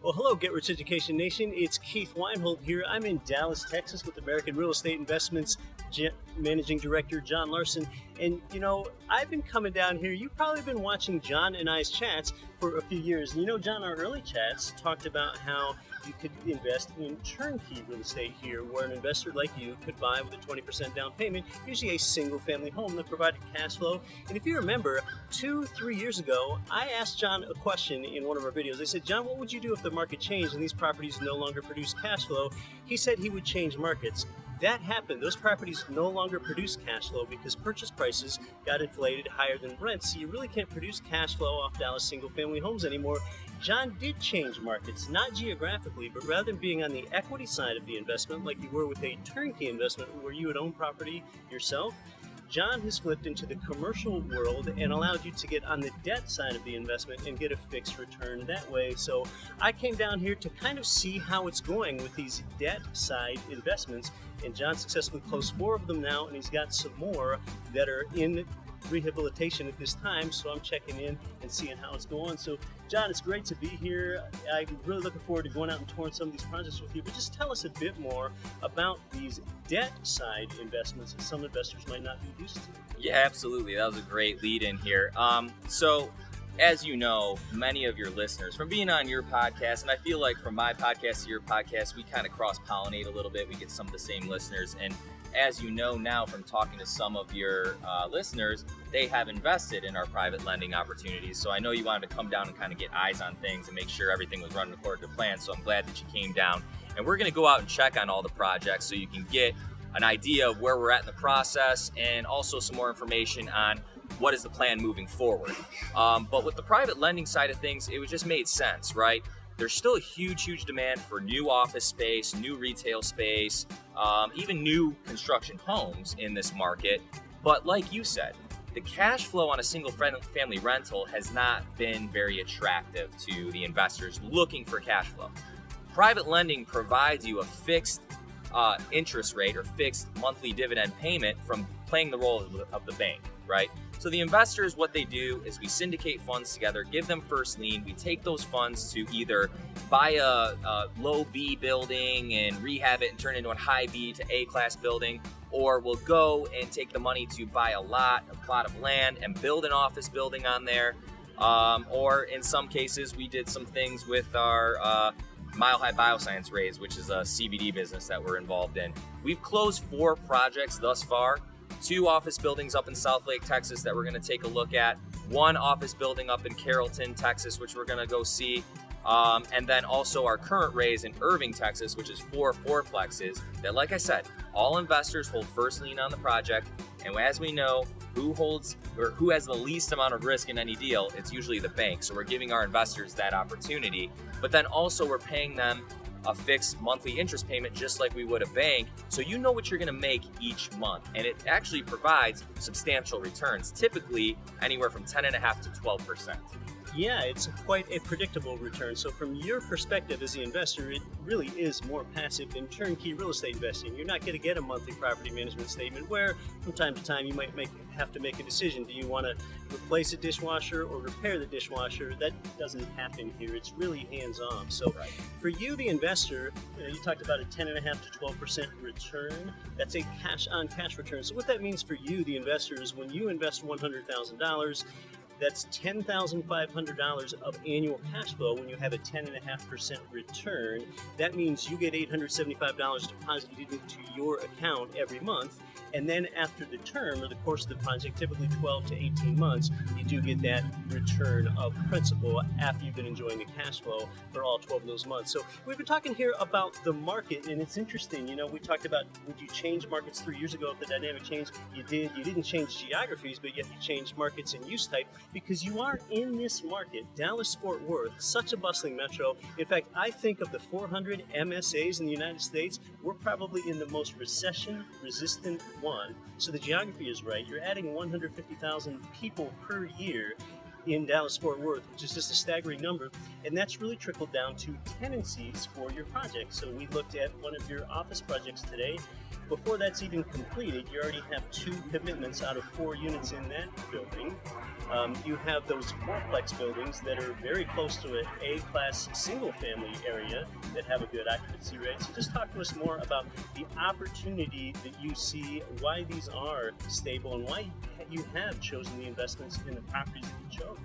Well, hello, Get Rich Education Nation. It's Keith Weinhold here. I'm in Dallas, Texas with American Real Estate Investments Managing Director John Larson. And, I've been coming down here. You've probably been watching John and I's chats for a few years. And John, our early chats talked about how you could invest in turnkey real estate here, where an investor like you could buy with a 20% down payment, usually a single-family home that provided cash flow. And if you remember, 2-3 years ago, I asked John a question in one of our videos. I said, John, what would you do if the market changed and these properties no longer produce cash flow? He said he would change markets. That happened. Those properties no longer produce cash flow because purchase prices got inflated higher than rent, so you really can't produce cash flow off Dallas single-family homes anymore. John did change markets, not geographically, but rather than being on the equity side of the investment like you were with a turnkey investment where you would own property yourself, John has flipped into the commercial world and allowed you to get on the debt side of the investment and get a fixed return that way. So I came down here to kind of see how it's going with these debt side investments, and John successfully closed 4 of them now, and he's got some more that are in rehabilitation at this time, so I'm checking in and seeing how it's going. So John, it's great to be here. I'm really looking forward to going out and touring some of these projects with you, but just tell us a bit more about these debt side investments that some investors might not be used to. Yeah, absolutely. That was a great lead in here. So as you know, many of your listeners, from being on your podcast, and I feel like from my podcast to your podcast, we kind of cross-pollinate a little bit. We get some of the same listeners, and as you know now from talking to some of your listeners, they have invested in our private lending opportunities. So I know you wanted to come down and kind of get eyes on things and make sure everything was running according to plan. So I'm glad that you came down. And we're going to go out and check on all the projects so you can get an idea of where we're at in the process and also some more information on what is the plan moving forward. But with the private lending side of things, it just made sense, right? There's still a huge demand for new office space, new retail space, even new construction homes in this market. But like you said, the cash flow on a single family rental has not been very attractive to the investors looking for cash flow. Private lending provides you a fixed interest rate or fixed monthly dividend payment from playing the role of the bank, right? So the investors, what they do is we syndicate funds together, give them first lien. We take those funds to either buy a low B building and rehab it and turn it into a high B to A class building, or we'll go and take the money to buy a plot of land and build an office building on there. Or in some cases, we did some things with our Mile High Bioscience raise, which is a CBD business that we're involved in. We've closed 4 projects thus far. 2 office buildings up in Southlake, Texas that we're going to take a look at. 1 office building up in Carrollton, Texas, which we're going to go see. And then also our current raise in Irving, Texas, which is 4 four-plexes that, like I said, all investors hold first lien on the project. And as we know, who has the least amount of risk in any deal, it's usually the bank. So we're giving our investors that opportunity. But then also we're paying them a fixed monthly interest payment just like we would a bank, so you know what you're going to make each month, and it actually provides substantial returns, typically anywhere from 10.5% to 12%. Yeah, it's quite a predictable return. So from your perspective as the investor, it really is more passive than turnkey real estate investing. You're not going to get a monthly property management statement where from time to time you might have to make a decision. Do you want to replace a dishwasher or repair the dishwasher? That doesn't happen here. It's really hands-on. So for you, the investor, you talked about a 10.5% to 12% return. That's a cash-on-cash return. So what that means for you, the investor, is when you invest $100,000, that's $10,500 of annual cash flow when you have a 10.5% return. That means you get $875 deposited into your account every month. And then after the term or the course of the project, typically 12 to 18 months, you do get that return of principal after you've been enjoying the cash flow for all 12 of those months. So we've been talking here about the market, and it's interesting. We talked about, would you change markets 3 years ago if the dynamic changed? You did. You didn't change geographies, but yet you changed markets and use type because you are in this market. Dallas-Fort Worth, such a bustling metro. In fact, I think of the 400 MSAs in the United States, we're probably in the most recession-resistant one. So the geography is right. You're adding 150,000 people per year. in Dallas-Fort Worth, which is just a staggering number, and that's really trickled down to tenancies for your project. So we looked at one of your office projects today. Before that's even completed, you already have 2 commitments out of 4 units in that building. You have those four-plex buildings that are very close to an A-class single-family area that have a good occupancy rate. So just talk to us more about the opportunity that you see, why these are stable, and why you have chosen the investments in the properties that you chose.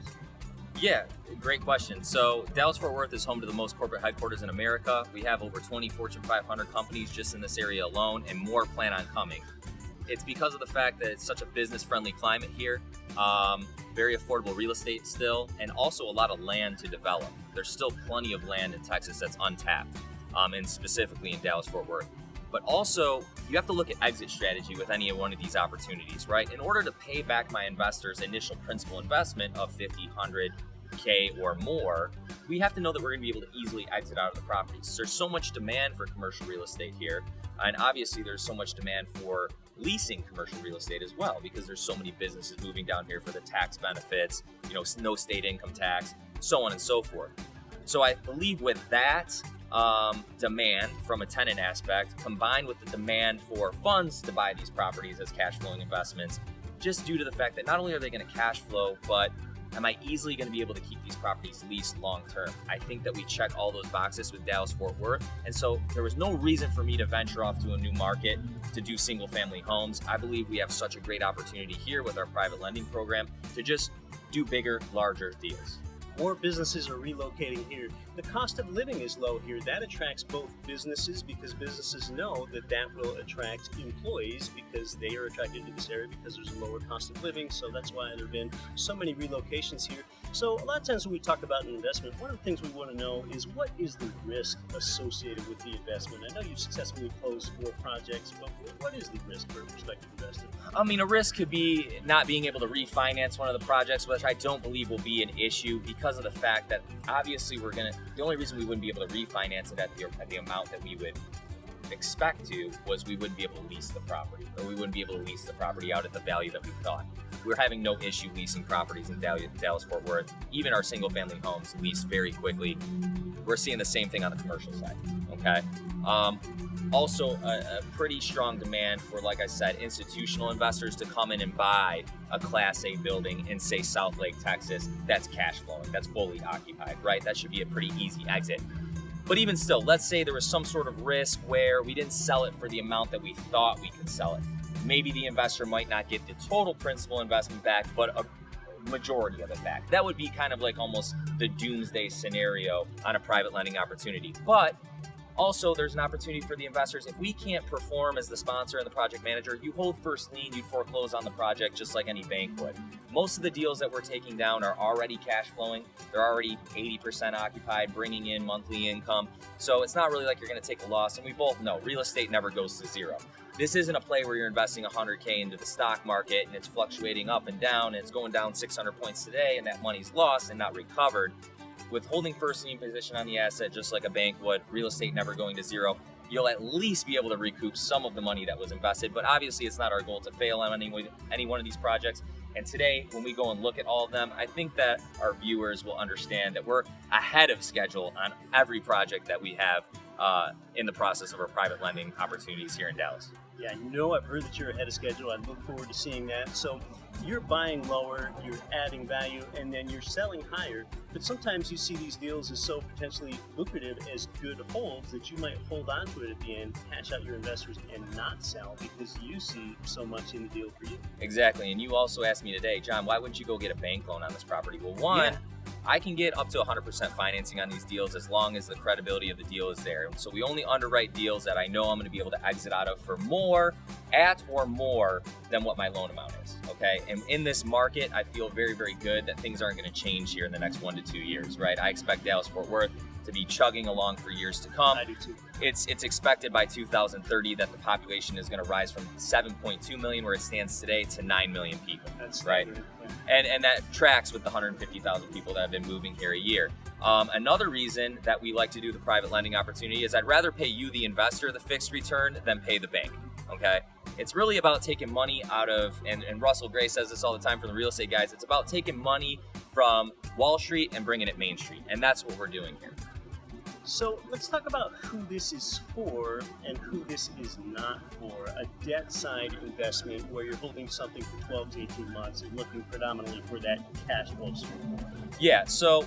Yeah, great question. So Dallas-Fort Worth is home to the most corporate headquarters in America. We have over 20 Fortune 500 companies just in this area alone, and more plan on coming. It's because of the fact that it's such a business-friendly climate here, very affordable real estate still, and also a lot of land to develop. There's still plenty of land in Texas that's untapped, and specifically in Dallas-Fort Worth. But also, you have to look at exit strategy with any one of these opportunities, right? In order to pay back my investors' initial principal investment of $50,000, $100K or more, we have to know that we're going to be able to easily exit out of the properties. There's so much demand for commercial real estate here, and obviously there's so much demand for leasing commercial real estate as well, because there's so many businesses moving down here for the tax benefits, no state income tax, so on and so forth. So I believe with that demand from a tenant aspect, combined with the demand for funds to buy these properties as cash flowing investments, just due to the fact that not only are they going to cash flow, but am I easily going to be able to keep these properties leased long term? I think that we check all those boxes with Dallas-Fort Worth, and so there was no reason for me to venture off to a new market to do single family homes. I believe we have such a great opportunity here with our private lending program to just do bigger, larger deals. More businesses are relocating here. The cost of living is low here. That attracts both businesses, because businesses know that will attract employees because they are attracted to this area because there's a lower cost of living. So that's why there have been so many relocations here. So a lot of times when we talk about an investment, one of the things we want to know is, what is the risk associated with the investment? I know you've successfully closed 4 projects, but what is the risk for a prospective investor? I mean, a risk could be not being able to refinance one of the projects, which I don't believe will be an issue because of the fact that obviously the only reason we wouldn't be able to refinance it at the amount that we would expect to was we wouldn't be able to lease the property, or we wouldn't be able to lease the property out at the value that we thought. We're having no issue leasing properties in Dallas-Fort Worth. Even our single family homes lease very quickly. We're seeing the same thing on the commercial side, okay? Also, a pretty strong demand for, like I said, institutional investors to come in and buy a Class A building in, say, South Lake, Texas, that's cash flowing, that's fully occupied, right? That should be a pretty easy exit. But even still, let's say there was some sort of risk where we didn't sell it for the amount that we thought we could sell it. Maybe the investor might not get the total principal investment back, but a majority of it back. That would be kind of like almost the doomsday scenario on a private lending opportunity. But also, there's an opportunity for the investors. If we can't perform as the sponsor and the project manager, you hold first lien, you foreclose on the project just like any bank would. Most of the deals that we're taking down are already cash flowing. They're already 80% occupied, bringing in monthly income. So it's not really like you're going to take a loss. And we both know real estate never goes to zero. This isn't a play where you're investing $100K into the stock market and it's fluctuating up and down, and it's going down 600 points today and that money's lost and not recovered. With holding first lien position on the asset, just like a bank would, real estate never going to zero, you'll at least be able to recoup some of the money that was invested. But obviously, it's not our goal to fail on any one of these projects. And today, when we go and look at all of them, I think that our viewers will understand that we're ahead of schedule on every project that we have in the process of our private lending opportunities here in Dallas. Yeah, I know I've heard that you're ahead of schedule. I look forward to seeing that. So you're buying lower, you're adding value, and then you're selling higher. But sometimes you see these deals as so potentially lucrative as good holds that you might hold on to it at the end, cash out your investors, and not sell because you see so much in the deal for you. Exactly. And you also asked me today, John, why wouldn't you go get a bank loan on this property? Well, one, I can get up to 100% financing on these deals as long as the credibility of the deal is there. So we only underwrite deals that I know I'm going to be able to exit out of for more, at or more than what my loan amount is, okay? And in this market, I feel very, very good that things aren't going to change here in the next 1 to 2 years, right? I expect Dallas-Fort Worth to be chugging along for years to come. I do too. It's expected by 2030 that the population is going to rise from 7.2 million, where it stands today, to 9 million people. That's right. And that tracks with the 150,000 people that have been moving here a year. Another reason that we like to do the private lending opportunity is I'd rather pay you, the investor, the fixed return than pay the bank, okay? It's really about taking money out of, and Russell Gray says this all the time from the real estate guys, it's about taking money from Wall Street and bringing it Main Street. And that's what we're doing here. So let's talk about who this is for and who this is not for. A debt side investment where you're holding something for 12 to 18 months and looking predominantly for that cash flow stream. Yeah, so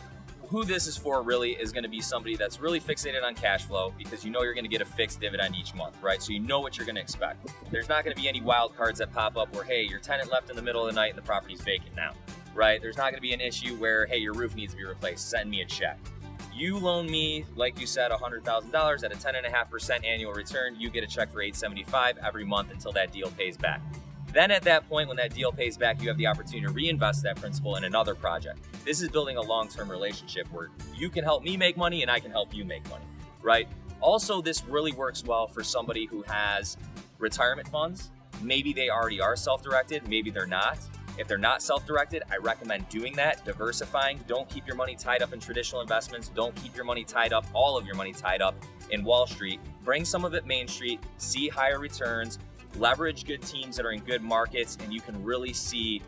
who this is for really is going to be somebody that's really fixated on cash flow, because you know you're going to get a fixed dividend each month, right? So you know what you're going to expect. There's not going to be any wild cards that pop up where, hey, your tenant left in the middle of the night and the property's vacant now, right? There's not going to be an issue where, hey, your roof needs to be replaced, send me a check. You loan me, like you said, $100,000 at a 10.5% annual return, you get a check for $875 every month until that deal pays back. Then at that point, when that deal pays back, you have the opportunity to reinvest that principal in another project. This is building a long-term relationship where you can help me make money and I can help you make money, right? Also, this really works well for somebody who has retirement funds. Maybe they already are self-directed, maybe they're not. If they're not self-directed, I recommend doing that, diversifying. Don't keep your money tied up in traditional investments. Don't keep your money tied up, all of your money tied up in Wall Street. Bring some of it Main Street, see higher returns, leverage good teams that are in good markets, and you can really see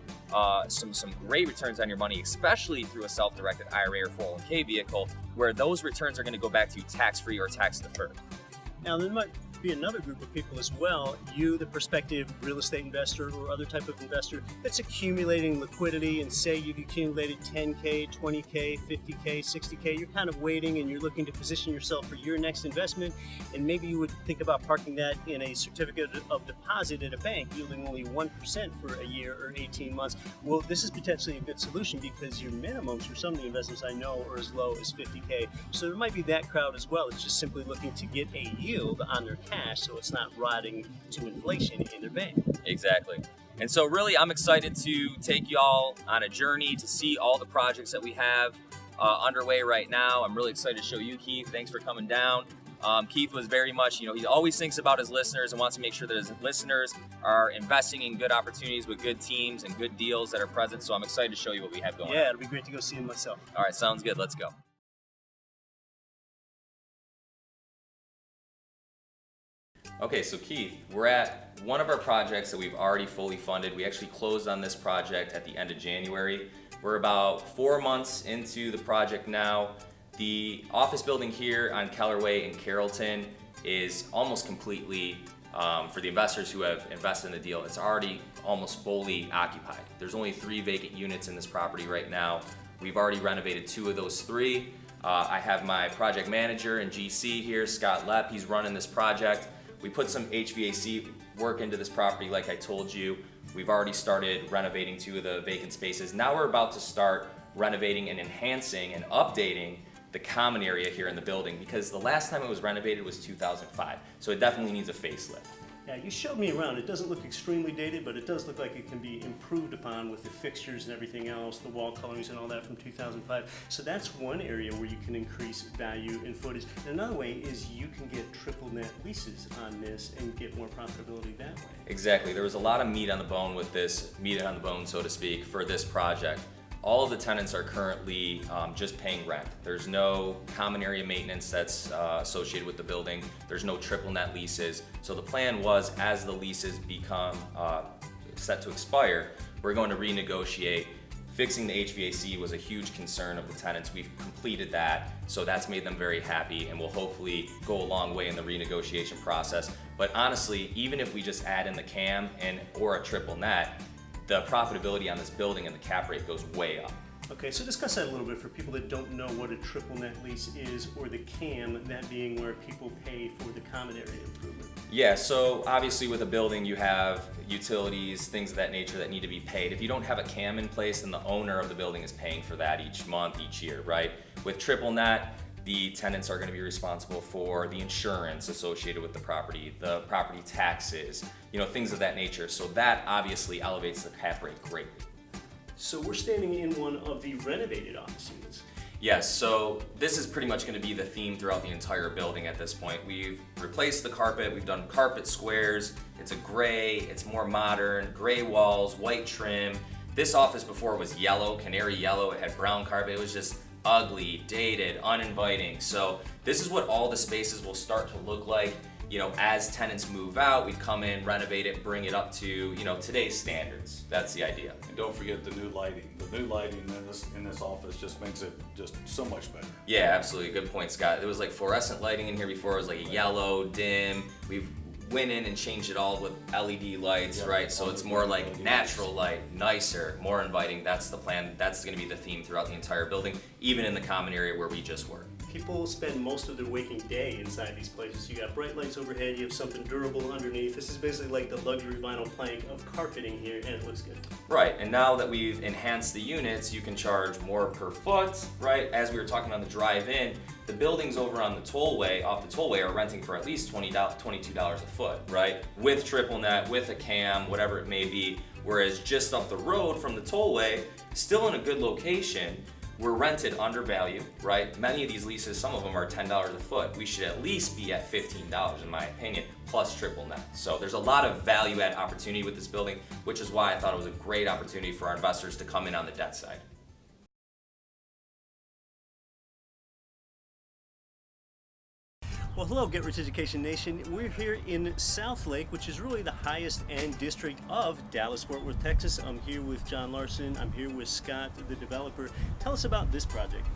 some great returns on your money, especially through a self-directed IRA or 401k vehicle, where those returns are going to go back to you tax-free or tax-deferred. Now, there might be another group of people as well, you, the prospective real estate investor or other type of investor that's accumulating liquidity, and say you've accumulated 10K, 20K, 50K, 60K, you're kind of waiting and you're looking to position yourself for your next investment, and maybe you would think about parking that in a certificate of deposit at a bank yielding only 1% for a year or 18 months. Well, this is potentially a good solution because your minimums for some of the investments I know are as low as 50K. So there might be that crowd as well. It's just simply looking to get a yield on their cash so it's not rotting to inflation in their bank. Exactly. And so really, I'm excited to take y'all on a journey to see all the projects that we have underway right now. I'm really excited to show you, Keith. Thanks for coming down. Keith was very much, he always thinks about his listeners and wants to make sure that his listeners are investing in good opportunities with good teams and good deals that are present. So I'm excited to show you what we have going on. Yeah, it'll be great to go see him myself. All right, sounds good. Let's go. Okay, so Keith, we're at one of our projects that we've already fully funded. We actually closed on this project at the end of January. We're about 4 months into the project now. The office building here on Keller Way in Carrollton is almost completely, for the investors who have invested in the deal, it's already almost fully occupied. There's only 3 vacant units in this property right now. We've already renovated 2 of those 3. I have my project manager and GC here, Scott Lepp. He's running this project. We put some HVAC work into this property, like I told you. We've already started renovating 2 of the vacant spaces. Now we're about to start renovating and enhancing and updating the common area here in the building, because the last time it was renovated was 2005. So it definitely needs a facelift. Yeah, you showed me around. It doesn't look extremely dated, but it does look like it can be improved upon with the fixtures and everything else, the wall colorings and all that from 2005. So that's one area where you can increase value in footage. And another way is you can get triple net leases on this and get more profitability that way. Exactly. There was a lot of meat on the bone with this, meat on the bone, so to speak, for this project. All of the tenants are currently just paying rent. There's no common area maintenance that's associated with the building. There's no triple net leases. So the plan was, as the leases become set to expire, we're going to renegotiate. Fixing the HVAC was a huge concern of the tenants. We've completed that, so that's made them very happy and will hopefully go a long way in the renegotiation process. But honestly, even if we just add in the CAM or a triple net, the profitability on this building and the cap rate goes way up. Okay, so discuss that a little bit for people that don't know what a triple net lease is, or the CAM, that being where people pay for the common area improvement. Yeah, so obviously with a building you have utilities, things of that nature that need to be paid. If you don't have a CAM in place, then the owner of the building is paying for that each month, each year, right? With triple net, the tenants are going to be responsible for the insurance associated with the property taxes, things of that nature. So that obviously elevates the cap rate greatly. So we're standing in one of the renovated office units. Yes, so this is pretty much going to be the theme throughout the entire building at this point. We've replaced the carpet, we've done carpet squares, it's a gray, it's more modern, gray walls, white trim. This office before was yellow, canary yellow, it had brown carpet, it was just ugly, dated, uninviting. So this is what all the spaces will start to look like as tenants move out, we'd come in, renovate it, bring it up to, today's standards. That's the idea. And don't forget the new lighting. The new lighting in this office just makes it just so much better. Yeah, absolutely. Good point, Scott. There was like fluorescent lighting in here before. It was like a yellow, dim. We've went in and changed it all with LED lights, right? So it's more like natural light, nicer, more inviting. That's the plan. That's going to be the theme throughout the entire building, even in the common area where we just were. People spend most of their waking day inside these places. You got bright lights overhead, you have something durable underneath. This is basically like the luxury vinyl plank of carpeting here, and it looks good. Right, and now that we've enhanced the units, you can charge more per foot, right? As we were talking on the drive-in, the buildings over on the tollway, off the tollway, are renting for at least $22 a foot, right? With triple net, with a cam, whatever it may be. Whereas just up the road from the tollway, still in a good location, we're rented under value, right? Many of these leases, some of them are $10 a foot. We should at least be at $15, in my opinion, plus triple net. So there's a lot of value add opportunity with this building, which is why I thought it was a great opportunity for our investors to come in on the debt side. Well, hello, Get Rich Education Nation. We're here in South Lake, which is really the highest end district of Dallas-Fort Worth, Texas. I'm here with John Larson. I'm here with Scott, the developer. Tell us about this project.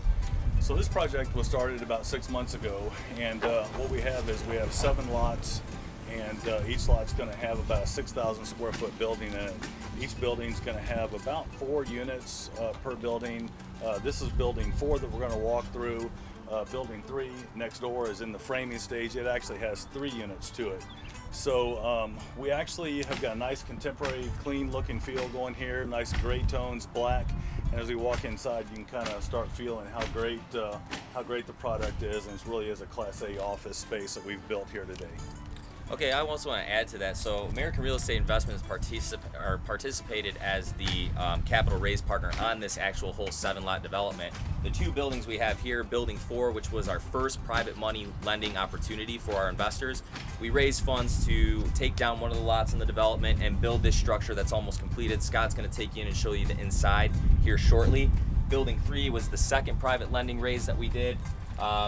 So this project was started about 6 months ago, and what we have is we have 7 lots, and each lot's going to have about a 6,000 square foot building in it. Each building's going to have about 4 units per building. This is building 4 that we're going to walk through. Building 3 next door is in the framing stage. It actually has 3 units to it. So we actually have got a nice contemporary, clean looking feel going here, nice gray tones, black. And as we walk inside, you can kind of start feeling how great the product is, and it really is a Class A office space that we've built here today. Okay, I also want to add to that. So American Real Estate Investments participated as the capital raise partner on this actual whole 7-lot development. The 2 buildings we have here, Building 4, which was our first private money lending opportunity for our investors, we raised funds to take down one of the lots in the development and build this structure that's almost completed. Scott's going to take you in and show you the inside here shortly. Building 3 was the second private lending raise that we did.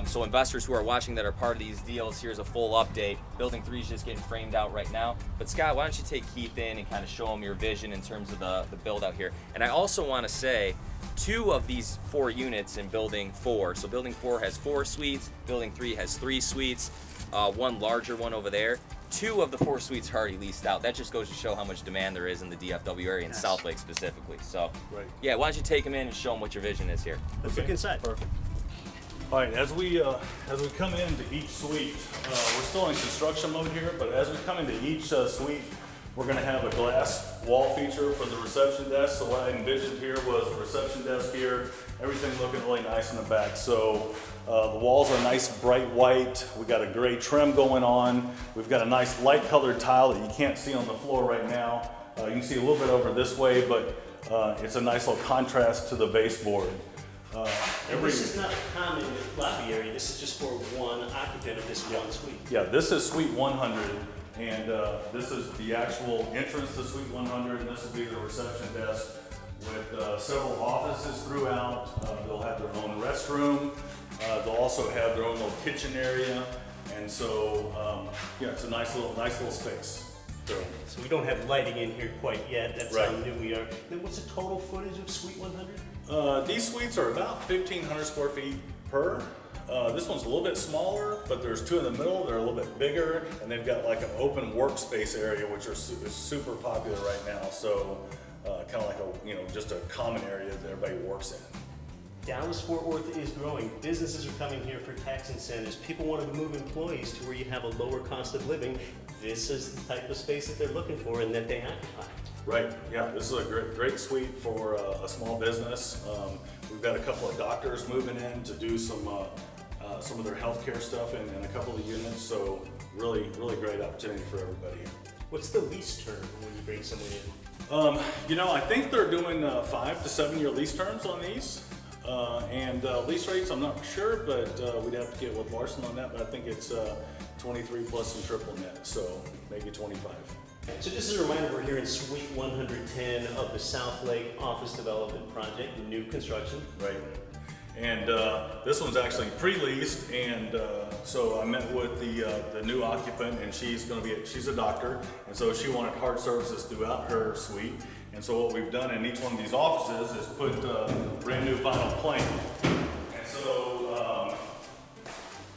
So investors who are watching that are part of these deals, here's a full update. Building 3 is just getting framed out right now. But Scott, why don't you take Keith in and kind of show him your vision in terms of the build out here. And I also want to say 2 of these 4 units in Building 4. So Building 4 has 4 suites, Building 3 has 3 suites, one larger one over there. 2 of the 4 suites are already leased out. That just goes to show how much demand there is in the DFW area, in South Lake specifically. So right. Yeah, why don't you take him in and show him what your vision is here. Let's look inside. Perfect. All right, as we come into each suite, we're still in construction mode here, but as we come into each suite, we're going to have a glass wall feature for the reception desk. So what I envisioned here was a reception desk here, everything looking really nice in the back. So the walls are nice bright white. We got a gray trim going on. We've got a nice light colored tile that you can't see on the floor right now. You can see a little bit over this way, but it's a nice little contrast to the baseboard. And this is not a common lobby area. This is just for one occupant of this one suite. Yeah, this is Suite 100, and this is the actual entrance to Suite 100, and this will be the reception desk with several offices throughout. They'll have their own restroom. They'll also have their own little kitchen area, and so yeah, it's a nice little space. So we don't have lighting in here quite yet. That's right. How new we are. Then what's the total footage of Suite 100? These suites are about 1,500 square feet per. This one's a little bit smaller, but there's 2 in the middle. They're a little bit bigger, and they've got like an open workspace area, which is super popular right now. So kind of like just a common area that everybody works in. Dallas-Fort Worth is growing. Businesses are coming here for tax incentives. People want to move employees to where you have a lower cost of living. This is the type of space that they're looking for and that they occupy. Right, yeah, this is a great suite for a small business. We've got a couple of doctors moving in to do some of their healthcare stuff in a couple of units, so really great opportunity for everybody. What's the lease term when you bring someone in? I think they're doing 5 to 7 year lease terms on these. And lease rates, I'm not sure, but we'd have to get with Larson on that, but I think it's 23 plus some triple net, so maybe 25. So just as a reminder, we're here in Suite 110 of the South Lake Office Development Project, new construction. Right. And this one's actually pre-leased, and so I met with the new occupant, and she's a doctor, and so she wanted heart services throughout her suite. And so what we've done in each one of these offices is put brand new vinyl plank. And so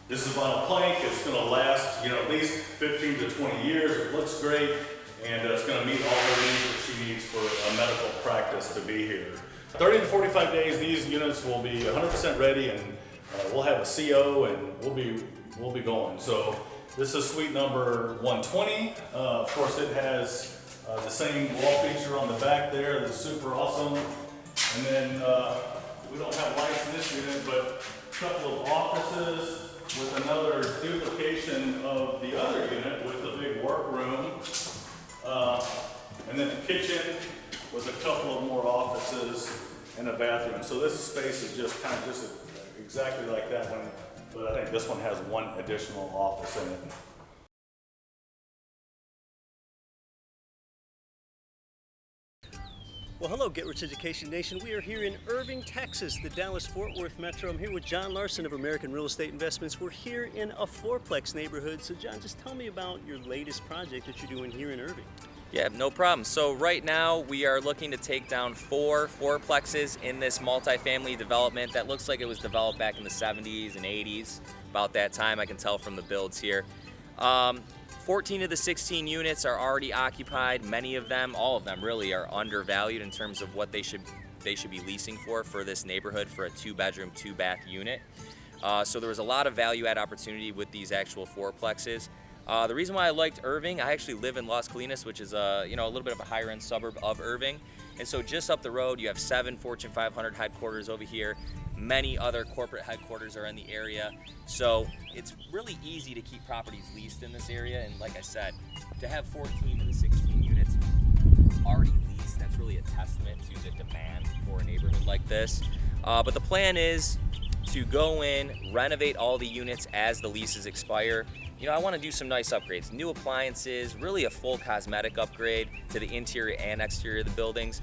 this is vinyl plank. It's going to last, at least 15 to 20 years. It looks great, and it's going to meet all her needs that she needs for a medical practice to be here. 30 to 45 days, these units will be 100% ready, and we'll have a CO, and we'll be going. So this is suite number 120. Of course, it has the same wall feature on the back there. That's super awesome. And then we don't have lights in this unit, but a couple of offices with another duplication of the other unit with a big workroom, and then a kitchen with a couple of more offices and a bathroom. So this space is just exactly like that one, but I think this one has one additional office in it. Well, hello, Get Rich Education Nation. We are here in Irving, Texas, the Dallas-Fort Worth metro. I'm here with John Larson of American Real Estate Investments. We're here in a four-plex neighborhood. So, John, just tell me about your latest project that you're doing here in Irving. Yeah, no problem. So right now we are looking to take down four-plexes in this multifamily development that looks like it was developed back in the 70s and 80s, about that time. I can tell from the builds here. 14 of the 16 units are already occupied. Many of them, all of them really, are undervalued in terms of what they should be leasing for this neighborhood for a 2-bedroom, 2-bath unit. So there was a lot of value add opportunity with these actual four-plexes. The reason why I liked Irving, I actually live in Las Colinas, which is a little bit of a higher end suburb of Irving. And so just up the road, you have 7 Fortune 500 headquarters over here. Many other corporate headquarters are in the area. So it's really easy to keep properties leased in this area. And like I said, to have 14 of the 16 units already leased, that's really a testament to the demand for a neighborhood like this. But the plan is to go in, renovate all the units as the leases expire. I want to do some nice upgrades, new appliances, really a full cosmetic upgrade to the interior and exterior of the buildings.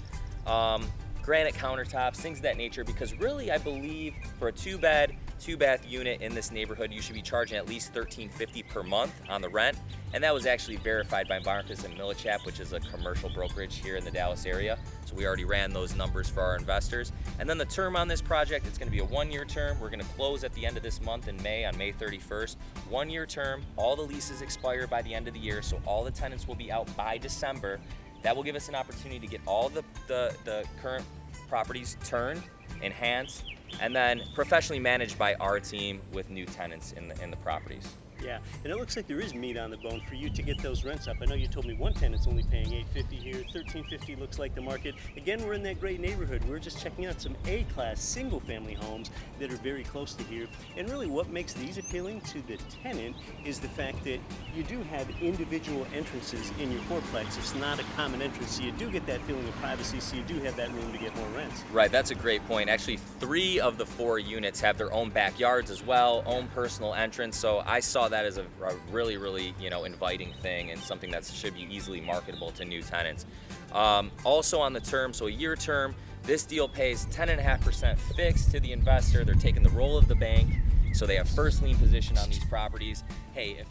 Granite countertops, things of that nature, because really I believe for a 2-bed, 2-bath unit in this neighborhood, you should be charging at least $13.50 per month on the rent. And that was actually verified by Marcus and Millichap, which is a commercial brokerage here in the Dallas area. So we already ran those numbers for our investors. And then the term on this project, it's going to be a 1-year term. We're going to close at the end of this month in May, on May 31st. 1-year term, all the leases expire by the end of the year, so all the tenants will be out by December. That will give us an opportunity to get all the current properties turned, enhanced, and then professionally managed by our team with new tenants in the properties. Yeah, and it looks like there is meat on the bone for you to get those rents up. I know you told me one tenant's only paying $850 here, $1350 looks like the market. Again, we're in that great neighborhood. We're just checking out some A-class single-family homes that are very close to here. And really what makes these appealing to the tenant is the fact that you do have individual entrances in your fourplex. It's not a common entrance, so you do get that feeling of privacy, so you do have that room to get more rents. Right, that's a great point. Actually, 3 of the 4 units have their own backyards as well, own personal entrance, so I saw that as a really, really, inviting thing and something that should be easily marketable to new tenants. Also on the term, so a year term, this deal pays 10.5% fixed to the investor. They're taking the role of the bank, so they have first lien position on these properties. Hey,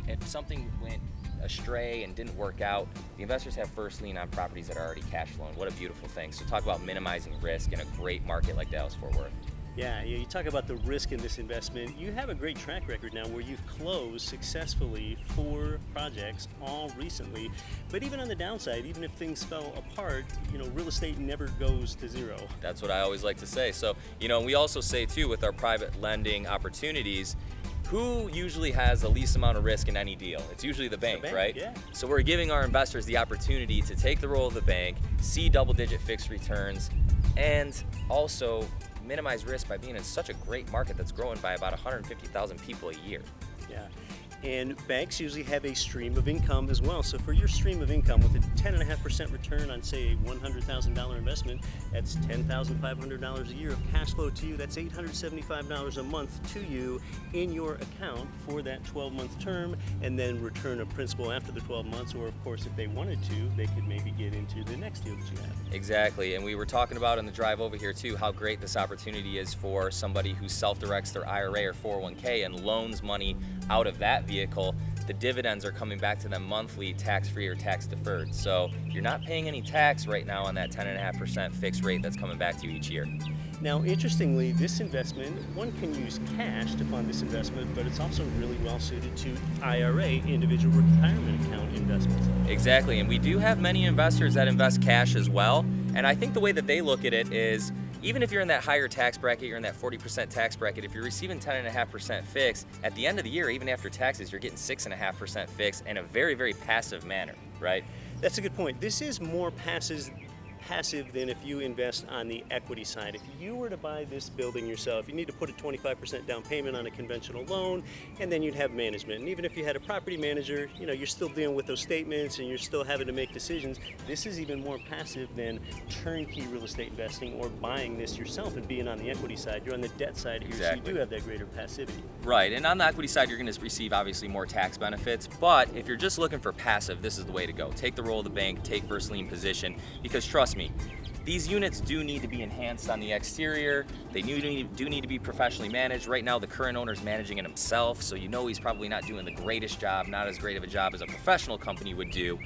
if something went astray and didn't work out, the investors have first lien on properties that are already cash flowing. What a beautiful thing. So talk about minimizing risk in a great market like Dallas-Fort Worth. Yeah, you talk about the risk in this investment. You have a great track record now where you've closed successfully 4 projects all recently. But even on the downside, even if things fell apart, real estate never goes to zero. That's what I always like to say. So, we also say too with our private lending opportunities, who usually has the least amount of risk in any deal? It's usually the bank, right? Yeah. So we're giving our investors the opportunity to take the role of the bank, see double-digit fixed returns, and also minimize risk by being in such a great market that's growing by about 150,000 people a year. Yeah. And banks usually have a stream of income as well. So for your stream of income with a 10.5% return on, say, a $100,000 investment, that's $10,500 a year of cash flow to you. That's $875 a month to you in your account for that 12-month term, and then return a principal after the 12 months. Or of course, if they wanted to, they could maybe get into the next deal that you have. Exactly, and we were talking about on the drive over here too how great this opportunity is for somebody who self-directs their IRA or 401k and loans money out of that vehicle. The dividends are coming back to them monthly, tax-free or tax-deferred. So you're not paying any tax right now on that 10.5% fixed rate that's coming back to you each year. Now, interestingly, this investment, one can use cash to fund this investment, but it's also really well suited to IRA, individual retirement account investments. Exactly, and we do have many investors that invest cash as well. And I think the way that they look at it is, even if you're in that higher tax bracket, you're in that 40% tax bracket, if you're receiving 10.5% fixed, at the end of the year, even after taxes, you're getting 6.5% fixed in a very, very passive manner, right? That's a good point. This is more passive than if you invest on the equity side. If you were to buy this building yourself, you need to put a 25% down payment on a conventional loan, and then you'd have management. And even if you had a property manager, you're still dealing with those statements and you're still having to make decisions. This is even more passive than turnkey real estate investing or buying this yourself and being on the equity side. You're on the debt side here, Exactly. so you do have that greater passivity. Right, and on the equity side, you're going to receive obviously more tax benefits, but if you're just looking for passive, this is the way to go. Take the role of the bank, take first lien position, because trust me, these units do need to be enhanced on the exterior. They do need to be professionally managed. Right now, the current owner is managing it himself, so he's probably not doing the greatest job, not as great of a job as a professional company would do.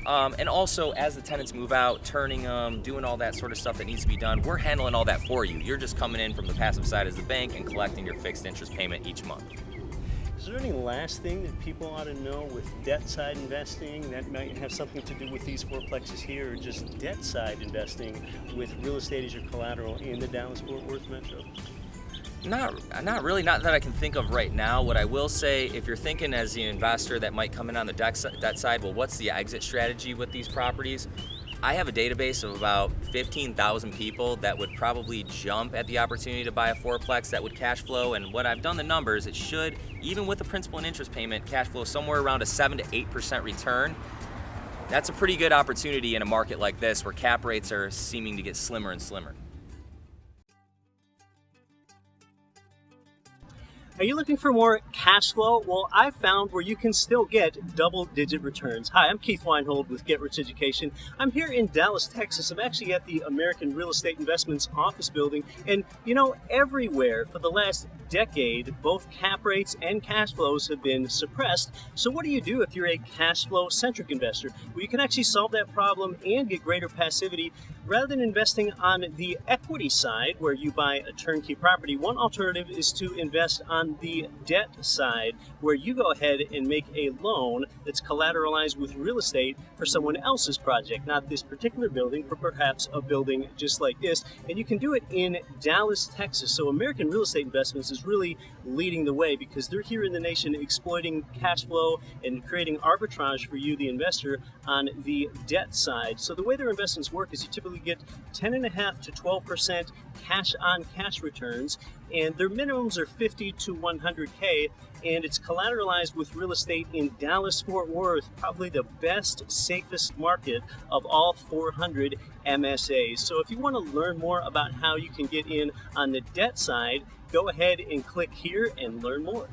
And also, as the tenants move out, turning them, doing all that sort of stuff that needs to be done, we're handling all that for you. You're just coming in from the passive side as the bank and collecting your fixed interest payment each month. Is there any last thing that people ought to know with debt side investing that might have something to do with these four-plexes here, or just debt side investing with real estate as your collateral in the Dallas-Fort Worth metro? Not really, not that I can think of right now. What I will say, if you're thinking as the investor that might come in on the debt side, well, what's the exit strategy with these properties? I have a database of about 15,000 people that would probably jump at the opportunity to buy a four-plex that would cash flow. And what I've done the numbers, it should, even with the principal and interest payment, cash flow somewhere around a 7 to 8% return. That's a pretty good opportunity in a market like this where cap rates are seeming to get slimmer and slimmer. Are you looking for more cash flow? Well, I've found where you can still get double-digit returns. Hi, I'm Keith Weinhold with Get Rich Education. I'm here in Dallas, Texas. I'm actually at the American Real Estate Investments office building. And, everywhere for the last decade, both cap rates and cash flows have been suppressed. So what do you do if you're a cash flow-centric investor? Well, you can actually solve that problem and get greater passivity. Rather than investing on the equity side, where you buy a turnkey property, one alternative is to invest on the debt side, where you go ahead and make a loan that's collateralized with real estate for someone else's project, not this particular building, but perhaps a building just like this. And you can do it in Dallas, Texas. So American Real Estate Investments is really leading the way because they're here in the nation exploiting cash flow and creating arbitrage for you, the investor, on the debt side. So the way their investments work is you typically get 10.5 to 12% cash on cash returns, and their minimums are 50 to 100K, and it's collateralized with real estate in Dallas-Fort Worth, probably the best, safest market of all 400 MSAs. So if you want to learn more about how you can get in on the debt side, go ahead and click here and learn more.